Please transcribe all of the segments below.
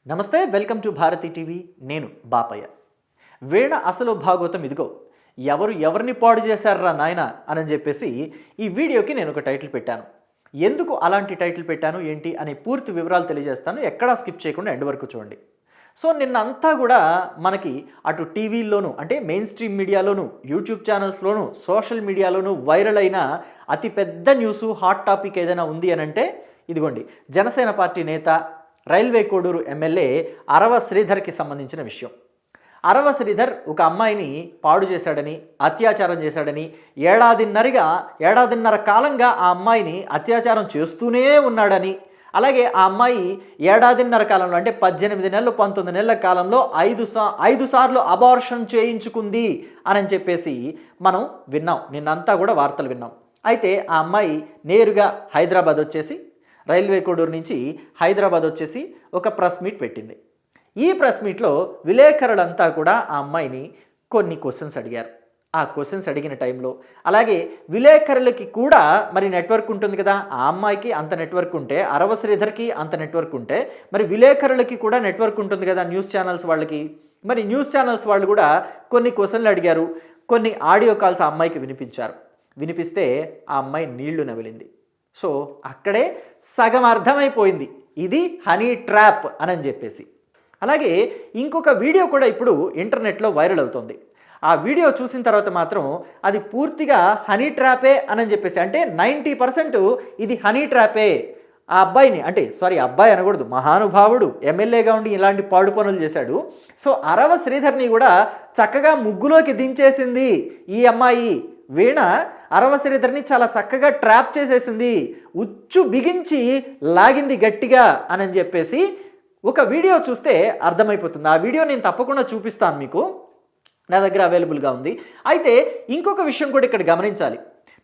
నమస్తే, welcome to Bharati TV. నేను బాపయ్య. వీణ అసలు భాగవతం ఇదిగో, ఎవరు ఎవరిని పాడు చేశారా నాయన అని చెప్పేసి ఈ వీడియోకి నేను ఒక టైటిల్ పెట్టాను. ఎందుకు అలాంటి టైటిల్ పెట్టాను ఏంటి అనే పూర్తి వివరాలు తెలియజేస్తాను. ఎక్కడా స్కిప్ చేయకుండా ఎండ్ వరకు చూడండి. సో నిన్నంతా కూడా మనకి అటు టీవీల్లోనూ అంటే మెయిన్ స్ట్రీమ్ మీడియాలోనూ, యూట్యూబ్ ఛానల్స్లోనూ, సోషల్ మీడియాలోనూ వైరల్ అయిన అతిపెద్ద న్యూస్, హాట్ టాపిక్ ఏదైనా ఉంది అని అంటే ఇదిగోండి, జనసేన పార్టీ నేత, రైల్వే కోడూరు ఎమ్మెల్యే అరవ శ్రీధర్కి సంబంధించిన విషయం. అరవ శ్రీధర్ ఒక అమ్మాయిని పాడు చేశాడని, అత్యాచారం చేశాడని, ఏడాదిన్నర కాలంగా ఆ అమ్మాయిని అత్యాచారం చేస్తూనే ఉన్నాడని, అలాగే ఆ అమ్మాయి ఏడాదిన్నర కాలంలో అంటే 18 నెలలు 19 నెలల కాలంలో 5 సార్లు అబార్షన్ చేయించుకుంది అని చెప్పేసి మనం విన్నాం. నిన్నంతా కూడా వార్తలు విన్నాం. అయితే ఆ అమ్మాయి నేరుగా హైదరాబాద్ వచ్చేసి, రైల్వే కోడూరు నుంచి హైదరాబాద్ వచ్చేసి ఒక ప్రెస్ మీట్ పెట్టింది. ఈ ప్రెస్ మీట్లో విలేకరులంతా కూడా ఆ అమ్మాయిని కొన్ని క్వశ్చన్స్ అడిగారు. ఆ క్వశ్చన్స్ అడిగిన టైంలో అలాగే విలేకరులకి కూడా మరి నెట్వర్క్ ఉంటుంది కదా, ఆ అమ్మాయికి అంత నెట్వర్క్ ఉంటే, అరవ శ్రీధర్కి అంత నెట్వర్క్ ఉంటే మరి విలేకరులకి కూడా నెట్వర్క్ ఉంటుంది కదా, న్యూస్ ఛానల్స్ వాళ్ళకి. మరి న్యూస్ ఛానల్స్ వాళ్ళు కూడా కొన్ని క్వశ్చన్లు అడిగారు, కొన్ని ఆడియో కాల్స్ ఆ అమ్మాయికి వినిపించారు. వినిపిస్తే ఆ అమ్మాయి నీళ్లు నమిలింది. సో అక్కడే సగం అర్థమైపోయింది, ఇది హనీ ట్రాప్ అని చెప్పేసి. అలాగే ఇంకొక వీడియో కూడా ఇప్పుడు ఇంటర్నెట్లో వైరల్ అవుతుంది. ఆ వీడియో చూసిన తర్వాత మాత్రం అది పూర్తిగా హనీ ట్రాపే అని చెప్పేసి, అంటే 90% ఇది హనీ ట్రాపే. ఆ అబ్బాయిని అంటే అబ్బాయి అనకూడదు, మహానుభావుడు ఎమ్మెల్యేగా ఉండి ఇలాంటి పాడు పనులు చేశాడు. సో అరవ శ్రీధర్ని కూడా చక్కగా ముగ్గులోకి దించేసింది ఈ అమ్మాయి. వీణ అరవ శ్రీధర్ని చాలా చక్కగా ట్రాప్ చేసేసింది, ఉచ్చు బిగించి లాగింది గట్టిగా అని చెప్పేసి ఒక వీడియో చూస్తే అర్థమైపోతుంది. ఆ వీడియో నేను తప్పకుండా చూపిస్తాను మీకు, నా దగ్గర అవైలబుల్గా ఉంది. అయితే ఇంకొక విషయం కూడా ఇక్కడ గమనించాలి.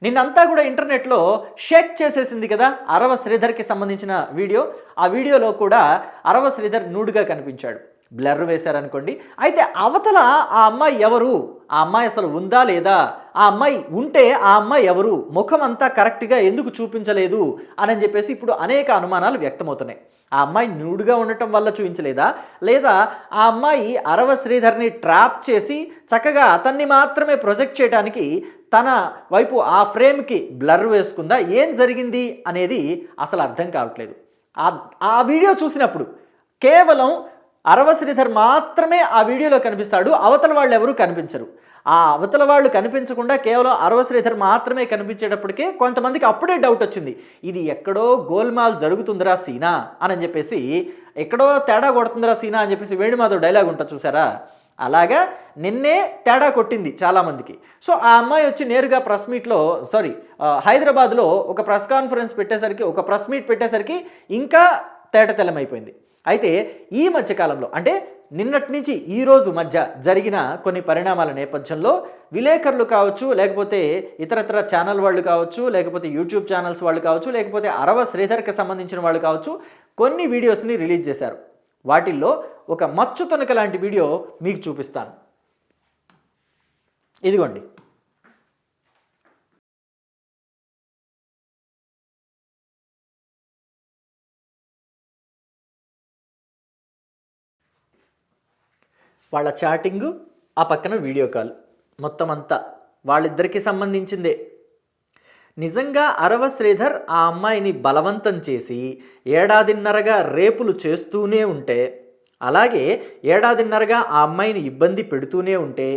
నిన్నంతా కూడా ఇంటర్నెట్లో షేక్ చేసేసింది కదా అరవ శ్రీధర్కి సంబంధించిన వీడియో. ఆ వీడియోలో కూడా అరవ శ్రీధర్ నూడుగా కనిపించాడు, బ్లర్ వేశారనుకోండి. అయితే అవతల ఆ అమ్మాయి ఎవరు, ఆ అమ్మాయి అసలు ఉందా లేదా, ఆ అమ్మాయి ఉంటే ఆ అమ్మాయి ఎవరు, ముఖం అంతా కరెక్ట్గా ఎందుకు చూపించలేదు అని చెప్పేసి ఇప్పుడు అనేక అనుమానాలు వ్యక్తమవుతున్నాయి. ఆ అమ్మాయి న్యూడ్గా ఉండటం వల్ల చూపించలేదా, లేదా ఆ అమ్మాయి అరవ శ్రీధర్ని ట్రాప్ చేసి చక్కగా అతన్ని మాత్రమే ప్రొజెక్ట్ చేయడానికి తన వైపు ఆ ఫ్రేమ్కి బ్లర్ వేసుకుందా, ఏం జరిగింది అనేది అసలు అర్థం కావట్లేదు. ఆ వీడియో చూసినప్పుడు కేవలం అరవ శ్రీధర్ మాత్రమే ఆ వీడియోలో కనిపిస్తాడు, అవతల వాళ్ళు ఎవరూ కనిపించరు. ఆ అవతల వాళ్ళు కనిపించకుండా కేవలం అరవ శ్రీధర్ మాత్రమే కనిపించేటప్పటికే కొంతమందికి అప్పుడే డౌట్ వచ్చింది, ఇది ఎక్కడో గోల్మాల్ జరుగుతుందిరా సీనా అని చెప్పేసి, ఎక్కడో తేడా కొడుతుందిరా సీనా అని చెప్పేసి వేణుమాధవ్ డైలాగ్ ఉంటుంది చూసారా, అలాగా నిన్నే తేడా కొట్టింది చాలామందికి. సో ఆ అమ్మాయి వచ్చి నేరుగా ప్రెస్ మీట్లో హైదరాబాద్లో ఒక ప్రెస్ కాన్ఫరెన్స్ పెట్టేసరికి, ఒక ప్రెస్ మీట్ పెట్టేసరికి ఇంకా తేటతెల్లమైపోయింది. అయితే ఈ మధ్యకాలంలో అంటే నిన్నటి నుంచి ఈరోజు మధ్య జరిగిన కొన్ని పరిణామాల నేపథ్యంలో విలేకరులు కావచ్చు, లేకపోతే ఇతరత్ర ఛానల్ వాళ్ళు కావచ్చు, లేకపోతే యూట్యూబ్ ఛానల్స్ వాళ్ళు కావచ్చు, లేకపోతే అరవ శ్రీధర్కి సంబంధించిన వాళ్ళు కావచ్చు, కొన్ని వీడియోస్ని రిలీజ్ చేశారు. వాటిల్లో ఒక మచ్చు తొనక లాంటి వీడియో మీకు చూపిస్తాను. ఇదిగోండి. వాళ్ళ చాటింగు, ఆ పక్కన వీడియో కాల్, మొత్తం అంతా వాళ్ళిద్దరికీ సంబంధించిందే. నిజంగా అరవ శ్రీధర్ ఆ అమ్మాయిని బలవంతం చేసి ఏడాదిన్నరగా రేపులు చేస్తూనే ఉంటే, అలాగే ఏడాదిన్నరగా ఆ అమ్మాయిని ఇబ్బంది పెడుతూనే ఉంటే,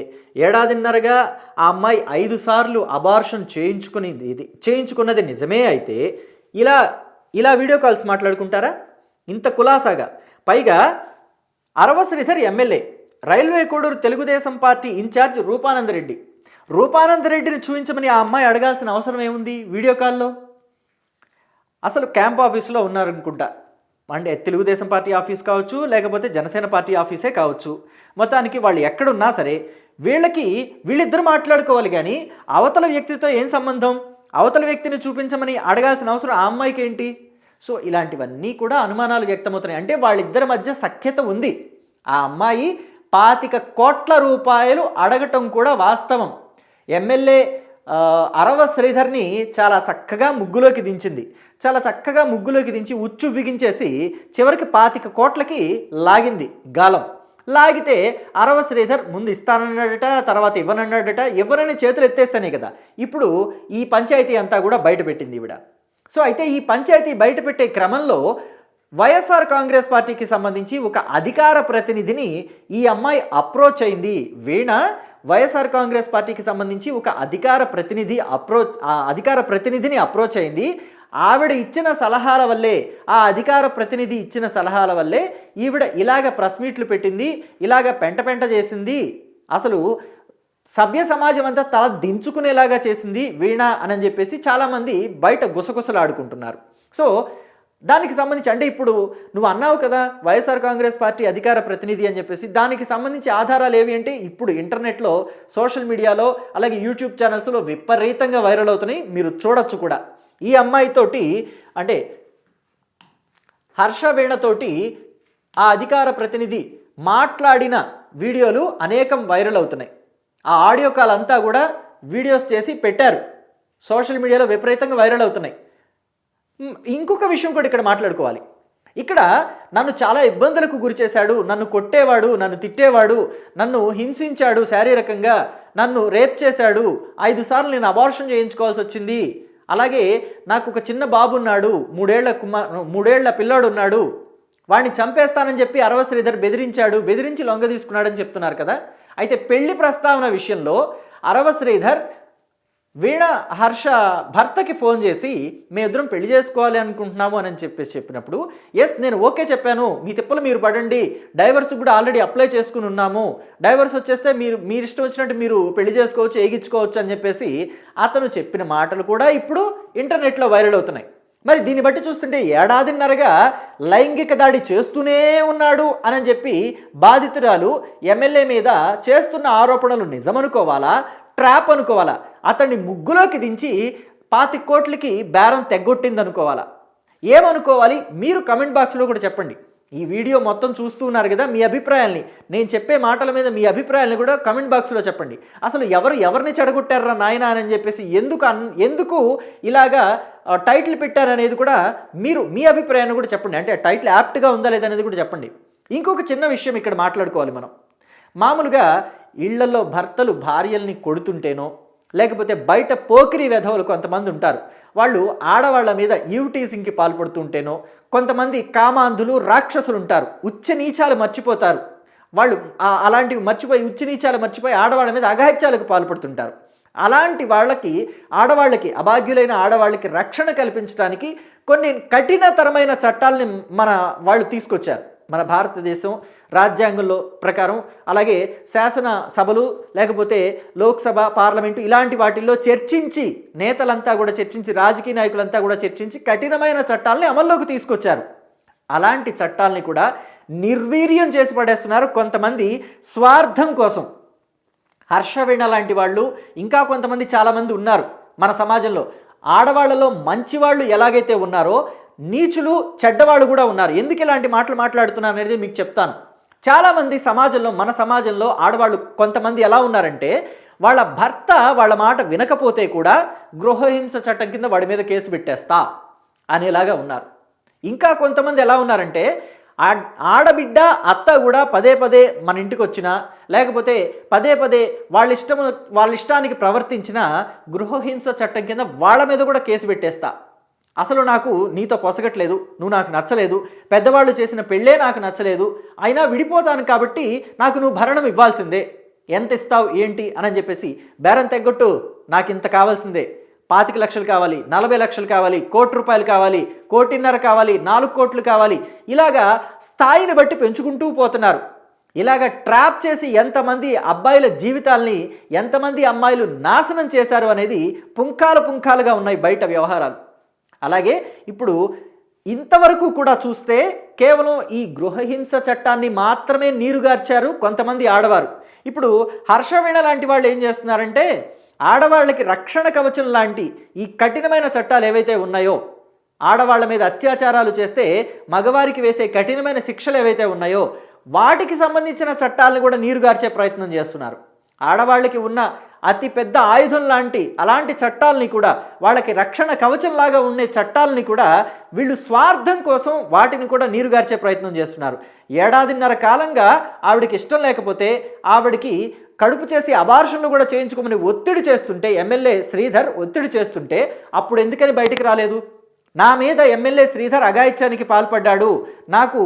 ఏడాదిన్నరగా ఆ అమ్మాయి 5 సార్లు అబార్షన్ చేయించుకున్నది నిజమే అయితే ఇలా వీడియో కాల్స్ మాట్లాడుకుంటారా ఇంత కులాసాగా? పైగా Arava Sridhar MLA, Railway Koduru Telugu Desam party incharge రూపానందరెడ్డిని చూపించమని ఆ అమ్మాయి అడగాల్సిన అవసరం ఏముంది వీడియో కాల్లో? అసలు క్యాంప్ ఆఫీస్లో ఉన్నారనుకుంటా, అంటే తెలుగుదేశం పార్టీ ఆఫీస్ కావచ్చు, లేకపోతే జనసేన పార్టీ ఆఫీసే కావచ్చు. మొత్తానికి వాళ్ళు ఎక్కడున్నా సరే వీళ్ళిద్దరు మాట్లాడుకోవాలి, కానీ అవతల వ్యక్తితో ఏం సంబంధం? అవతల వ్యక్తిని చూపించమని అడగాల్సిన అవసరం ఆ అమ్మాయికి ఏంటి? సో ఇలాంటివన్నీ కూడా అనుమానాలు వ్యక్తమవుతున్నాయి. అంటే వాళ్ళిద్దరి మధ్య సఖ్యత ఉంది. ఆ అమ్మాయి 25 కోట్ల రూపాయలు అడగటం కూడా వాస్తవం. ఎమ్మెల్యే అరవ శ్రీధర్ని చాలా చక్కగా ముగ్గులోకి దించింది. చాలా చక్కగా ముగ్గులోకి దించి ఉచ్చు బిగించేసి చివరికి 25 కోట్లకి లాగింది గాలం. లాగితే అరవ శ్రీధర్ ముందు ఇస్తానన్నాడట, తర్వాత ఇవ్వనన్నాడట. ఎవరైనా చేతులు ఎత్తేస్తానే కదా ఇప్పుడు ఈ పంచాయతీ అంతా కూడా బయటపెట్టింది ఈవిడ. సో అయితే ఈ పంచాయతీ బయటపెట్టే క్రమంలో వైఎస్ఆర్ కాంగ్రెస్ పార్టీకి సంబంధించి ఒక అధికార ప్రతినిధిని ఈ అమ్మాయి అప్రోచ్ అయింది. వీణ వైఎస్ఆర్ కాంగ్రెస్ పార్టీకి సంబంధించి ఒక అధికార ప్రతినిధిని అప్రోచ్ అయింది. ఆవిడ ఇచ్చిన సలహాల వల్లే, ఆ అధికార ప్రతినిధి ఇచ్చిన సలహాల వల్లే ఈవిడ ఇలాగ ప్రెస్ మీట్లు పెట్టింది, ఇలాగ పెంట చేసింది. అసలు సభ్య సమాజం అంతా తల దించుకునేలాగా చేసింది వీణ అని చెప్పేసి చాలామంది బయట గుసగుసలాడుకుంటున్నారు. సో దానికి సంబంధించి అంటే ఇప్పుడు నువ్వు అన్నావు కదా వైఎస్ఆర్ కాంగ్రెస్ పార్టీ అధికార ప్రతినిధి అని చెప్పేసి, దానికి సంబంధించి ఆధారాలు ఏవి అంటే ఇప్పుడు ఇంటర్నెట్లో, సోషల్ మీడియాలో, అలాగే యూట్యూబ్ ఛానల్స్లో విపరీతంగా వైరల్ అవుతున్నాయి. మీరు చూడొచ్చు కూడా. ఈ అమ్మాయితోటి అంటే హర్ష వీణతోటి ఆ అధికార ప్రతినిధి మాట్లాడిన వీడియోలు అనేకం వైరల్ అవుతున్నాయి. ఆ ఆడియో కాల్ అంతా కూడా వీడియోస్ చేసి పెట్టారు, సోషల్ మీడియాలో విపరీతంగా వైరల్ అవుతున్నాయి. ఇంకొక విషయం కూడా ఇక్కడ మాట్లాడుకోవాలి. ఇక్కడ నన్ను చాలా ఇబ్బందులకు గురి చేశాడు, నన్ను కొట్టేవాడు, నన్ను తిట్టేవాడు, నన్ను హింసించాడు, శారీరకంగా నన్ను రేప్ చేశాడు, 5 సార్లు నేను అబార్షన్ చేయించుకోవాల్సి వచ్చింది, అలాగే నాకు ఒక చిన్న బాబు ఉన్నాడు, 3 ఏళ్ల పిల్లాడు ఉన్నాడు, వాడిని చంపేస్తానని చెప్పి అరవ శ్రీధర్ బెదిరించి లొంగ తీసుకున్నాడని చెప్తున్నారు కదా. అయితే పెళ్లి ప్రస్తావన విషయంలో అరవ శ్రీధర్ వీణ హర్ష భర్తకి ఫోన్ చేసి మేమిద్దరం పెళ్లి చేసుకోవాలి అనుకుంటున్నాము అని చెప్పినప్పుడు, ఎస్ నేను ఓకే చెప్పాను, మీ తిప్పలు మీరు పడండి, డైవర్స్ కూడా ఆల్రెడీ అప్లై చేసుకుని ఉన్నాము, డైవర్స్ వచ్చేస్తే మీరు ఇష్టం వచ్చినట్టు మీరు పెళ్లి చేసుకోవచ్చు, ఏగించుకోవచ్చు అని చెప్పేసి అతను చెప్పిన మాటలు కూడా ఇప్పుడు ఇంటర్నెట్లో వైరల్ అవుతున్నాయి. మరి దీన్ని బట్టి చూస్తుంటే 1.5 ఏడాదిన్నరగా లైంగిక దాడి చేస్తూనే ఉన్నాడు అని చెప్పి బాధితురాలు ఎమ్మెల్యే మీద చేస్తున్న ఆరోపణలు నిజమనుకోవాలా, ట్రాప్ అనుకోవాలా, అతన్ని ముగ్గులోకి దించి 25 కోట్లకి బేరం తెగ్గొట్టింది అనుకోవాలా, ఏమనుకోవాలి? మీరు కమెంట్ బాక్స్లో కూడా చెప్పండి. ఈ వీడియో మొత్తం చూస్తూ ఉన్నారు కదా, మీ అభిప్రాయాల్ని, నేను చెప్పే మాటల మీద మీ అభిప్రాయాల్ని కూడా కమెంట్ బాక్స్లో చెప్పండి. అసలు ఎవరిని చెడగొట్టారా నాయనా అని చెప్పేసి ఎందుకు ఇలాగా టైటిల్ పెట్టారనేది కూడా మీరు మీ అభిప్రాయాన్ని కూడా చెప్పండి. అంటే టైటిల్ యాప్ట్గా ఉందా లేదనేది కూడా చెప్పండి. ఇంకొక చిన్న విషయం ఇక్కడ మాట్లాడుకోవాలి మనం. మామూలుగా ఇళ్లలో భర్తలు భార్యల్ని కొడుతుంటేనో, లేకపోతే బయట పోకిరి వెధవలు కొంతమంది ఉంటారు, వాళ్ళు ఆడవాళ్ల మీద ఈవ్టీజింగ్కి పాల్పడుతుంటేనో, కొంతమంది కామాంధులు రాక్షసులు ఉంటారు, ఉచ్చ నీచాలు మర్చిపోతారు, వాళ్ళు అలాంటివి మర్చిపోయి ఆడవాళ్ళ మీద అఘాయిత్యాలకు పాల్పడుతుంటారు. అలాంటి ఆడవాళ్ళకి అభాగ్యులైన ఆడవాళ్ళకి రక్షణ కల్పించడానికి కొన్ని కఠినతరమైన చట్టాలని వాళ్ళు తీసుకొచ్చారు. మన భారతదేశం రాజ్యాంగంలో ప్రకారం, అలాగే శాసన సభలు లేకపోతే లోక్సభ, పార్లమెంటు ఇలాంటి వాటిల్లో చర్చించి, నేతలంతా కూడా చర్చించి, రాజకీయ నాయకులంతా కూడా చర్చించి కఠినమైన చట్టాలని అమల్లోకి తీసుకొచ్చారు. అలాంటి చట్టాలని కూడా నిర్వీర్యం చేసి పడేస్తున్నారు కొంతమంది స్వార్థం కోసం. హర్షవీణ లాంటి వాళ్ళు, ఇంకా కొంతమంది చాలామంది ఉన్నారు మన సమాజంలో. ఆడవాళ్లలో మంచివాళ్ళు ఎలాగైతే ఉన్నారో నీచులు, చెడ్డవాళ్ళు కూడా ఉన్నారు. ఎందుకు ఇలాంటి మాటలు మాట్లాడుతున్నారు అనేది మీకు చెప్తాను. చాలామంది మన సమాజంలో ఆడవాళ్ళు కొంతమంది ఎలా ఉన్నారంటే, వాళ్ళ భర్త వాళ్ళ మాట వినకపోతే కూడా గృహహింస చట్టం కింద వాడి మీద కేసు పెట్టేస్తా అనేలాగా ఉన్నారు. ఇంకా కొంతమంది ఎలా ఉన్నారంటే, ఆడబిడ్డ అత్త కూడా పదే మన ఇంటికి వచ్చినా, లేకపోతే పదే వాళ్ళ ఇష్టానికి ప్రవర్తించినా గృహహింస చట్టం కింద వాళ్ళ మీద కూడా కేసు పెట్టేస్తా, అసలు నాకు నీతో పొసగట్లేదు, నువ్వు నాకు నచ్చలేదు, పెద్దవాళ్ళు చేసిన పెళ్ళే నాకు నచ్చలేదు, అయినా విడిపోతాను కాబట్టి నాకు నువ్వు భరణం ఇవ్వాల్సిందే, ఎంత ఇస్తావు ఏంటి అని చెప్పేసి బేరం తెగ్గొట్టు, నాకు ఇంత కావాల్సిందే, 25 లక్షలు కావాలి, 40 లక్షలు కావాలి, ₹1 కోటి కావాలి, ₹1.5 కోటి కావాలి, 4 కోట్లు కావాలి, ఇలాగా స్థాయిని బట్టి పెంచుకుంటూ పోతున్నారు. ఇలాగ ట్రాప్ చేసి ఎంతమంది అబ్బాయిల జీవితాల్ని, ఎంతమంది అమ్మాయిలు నాశనం చేశారు అనేది పుంఖాలుగా ఉన్నాయి బయట వ్యవహారాలు. అలాగే ఇప్పుడు ఇంతవరకు కూడా చూస్తే కేవలం ఈ గృహహింస చట్టాన్ని మాత్రమే నీరుగార్చారు కొంతమంది ఆడవారు. ఇప్పుడు హర్షవీణ లాంటి వాళ్ళు ఏం చేస్తున్నారంటే, ఆడవాళ్ళకి రక్షణ కవచం లాంటి ఈ కఠినమైన చట్టాలు ఏవైతే ఉన్నాయో, ఆడవాళ్ల మీద అత్యాచారాలు చేస్తే మగవారికి వేసే కఠినమైన శిక్షలు ఏవైతే ఉన్నాయో వాటికి సంబంధించిన చట్టాలను కూడా నీరుగార్చే ప్రయత్నం చేస్తున్నారు. ఆడవాళ్ళకి ఉన్న అతి పెద్ద ఆయుధం లాంటి అలాంటి చట్టాలని కూడా, వాళ్ళకి రక్షణ కవచంలాగా ఉండే చట్టాలని కూడా వీళ్ళు స్వార్థం కోసం వాటిని కూడా నీరుగార్చే ప్రయత్నం చేస్తున్నారు. 1.5 కాలంగా ఆవిడకి ఇష్టం లేకపోతే ఆవిడకి కడుపు చేసి అబార్షన్లు కూడా చేయించుకోమని ఒత్తిడి చేస్తుంటే, ఎమ్మెల్యే శ్రీధర్ ఒత్తిడి చేస్తుంటే అప్పుడు ఎందుకని బయటికి రాలేదు? నా మీద ఎమ్మెల్యే శ్రీధర్ అఘాయిత్యానికి పాల్పడ్డాడు, నాకు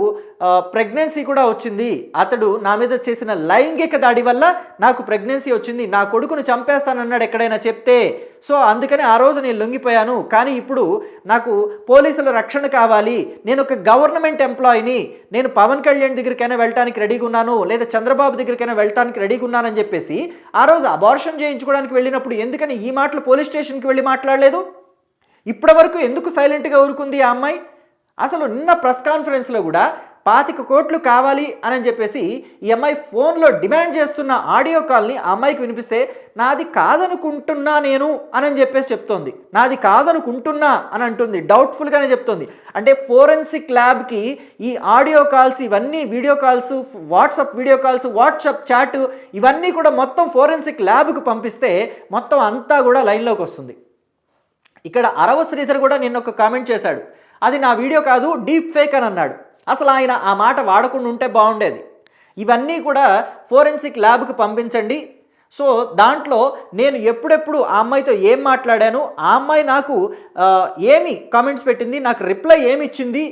ప్రెగ్నెన్సీ కూడా వచ్చింది, అతడు నా మీద చేసిన లైంగిక దాడి వల్ల నాకు ప్రెగ్నెన్సీ వచ్చింది, నా కొడుకును చంపేస్తానన్నాడు ఎక్కడైనా చెప్తే, సో అందుకని ఆ రోజు నేను లొంగిపోయాను, కానీ ఇప్పుడు నాకు పోలీసుల రక్షణ కావాలి, నేను ఒక గవర్నమెంట్ ఎంప్లాయీని, నేను పవన్ కళ్యాణ్ దగ్గరికైనా వెళ్ళటానికి రెడీగా ఉన్నాను, లేదా చంద్రబాబు దగ్గరికైనా వెళ్ళటానికి రెడీగా ఉన్నానని చెప్పేసి ఆ రోజు అబార్షన్ చేయించుకోవడానికి వెళ్ళినప్పుడు ఎందుకని ఈ మాటలు పోలీస్ స్టేషన్కి వెళ్ళి మాట్లాడలేదు? ఇప్పటి వరకు ఎందుకు సైలెంట్గా ఊరుకుంది ఆ అమ్మాయి? అసలు నిన్న ప్రెస్ కాన్ఫరెన్స్లో కూడా 25 కోట్లు కావాలి అని చెప్పేసి ఈ అమ్మాయి ఫోన్లో డిమాండ్ చేస్తున్న ఆడియో కాల్ని ఆ అమ్మాయికి వినిపిస్తే నాది కాదనుకుంటున్నా నేను అని చెప్పేసి చెప్తోంది. నాది కాదనుకుంటున్నా అని అంటుంది, డౌట్ఫుల్గానే చెప్తోంది. అంటే ఫోరెన్సిక్ ల్యాబ్కి ఈ ఆడియో కాల్స్, ఇవన్నీ video calls, WhatsApp video calls, WhatsApp chat, ఇవన్నీ కూడా మొత్తం ఫోరెన్సిక్ ల్యాబ్కి పంపిస్తే మొత్తం అంతా కూడా లైన్లోకి వస్తుంది. ఇక్కడ అరవ శ్రీధర్ కూడా నిన్న ఒక కామెంట్ చేశాడు, అది నా వీడియో కాదు డీప్ ఫేక్ అని అన్నాడు. అసలు ఆయన ఆ మాట వాడకుండా ఉంటే బాగుండేది. ఇవన్నీ కూడా ఫోరెన్సిక్ ల్యాబ్కి పంపించండి. సో దాంట్లో నేను ఎప్పుడెప్పుడు ఆ అమ్మాయితో ఏం మాట్లాడాను, ఆ అమ్మాయి నాకు ఏమి కామెంట్స్ పెట్టింది, నాకు రిప్లై ఏమి ఇచ్చింది,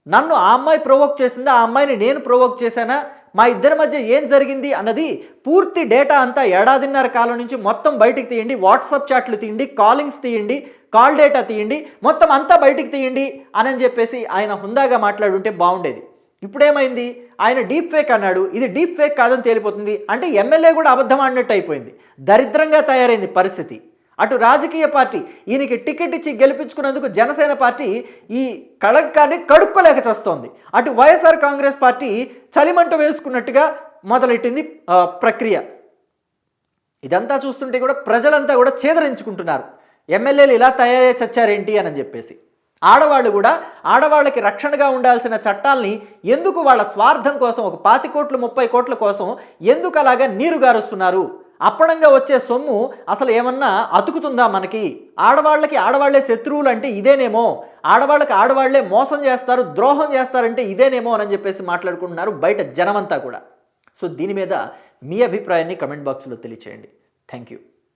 నన్ను ఆ అమ్మాయి ప్రొవోక్ చేసిందా, ఆ అమ్మాయిని నేను ప్రొవోక్ చేశానా, మా ఇద్దరి మధ్య ఏం జరిగింది అన్నది పూర్తి డేటా అంతా 1.5 కాలం నుంచి మొత్తం బయటికి తీయండి, వాట్సాప్ చాట్లు తీయండి, కాలింగ్స్ తీయండి, కాల్ డేటా తీయండి, మొత్తం అంతా బయటికి తీయండి అని చెప్పేసి ఆయన హుందాగా మాట్లాడుంటే బాగుండేది. ఇప్పుడేమైంది, ఆయన డీప్ ఫేక్ అన్నాడు, ఇది డీప్ ఫేక్ కాదని తేలిపోతుంది. అంటే ఎమ్మెల్యే కూడా అబద్ధం ఆడినట్టు అయిపోయింది. దరిద్రంగా తయారైంది పరిస్థితి. అటు రాజకీయ పార్టీ ఈయనకి టికెట్ ఇచ్చి గెలిపించుకున్నందుకు జనసేన పార్టీ ఈ కళంకాన్ని కడుక్కోలేక చేస్తోంది. అటు వైఎస్ఆర్ కాంగ్రెస్ పార్టీ చలిమంట వేసుకున్నట్టుగా మొదలెట్టింది ప్రక్రియ. ఇదంతా చూస్తుంటే కూడా ప్రజలంతా కూడా చేదరించుకుంటున్నారు, ఎమ్మెల్యేలు ఇలా తయారై చచ్చారేంటి అని చెప్పేసి. ఆడవాళ్ళు కూడా ఆడవాళ్ళకి రక్షణగా ఉండాల్సిన చట్టాలని ఎందుకు వాళ్ళ స్వార్థం కోసం, ఒక 25 కోట్లు 30 కోట్ల కోసం ఎందుకు అలాగా నీరు గారుస్తున్నారు? అప్పడంగా వచ్చే సొమ్ము అసలు ఏమన్నా అతుకుతుందా మనకి? ఆడవాళ్ళకి ఆడవాళ్లే శత్రువులు అంటే ఇదేనేమో, ఆడవాళ్ళకి ఆడవాళ్లే మోసం చేస్తారు, ద్రోహం చేస్తారంటే ఇదేనేమో అని చెప్పేసి మాట్లాడుకుంటున్నారు బయట జనమంతా కూడా. సో దీని మీద మీ అభిప్రాయాన్ని కమెంట్ బాక్స్లో తెలియచేయండి. Thank you.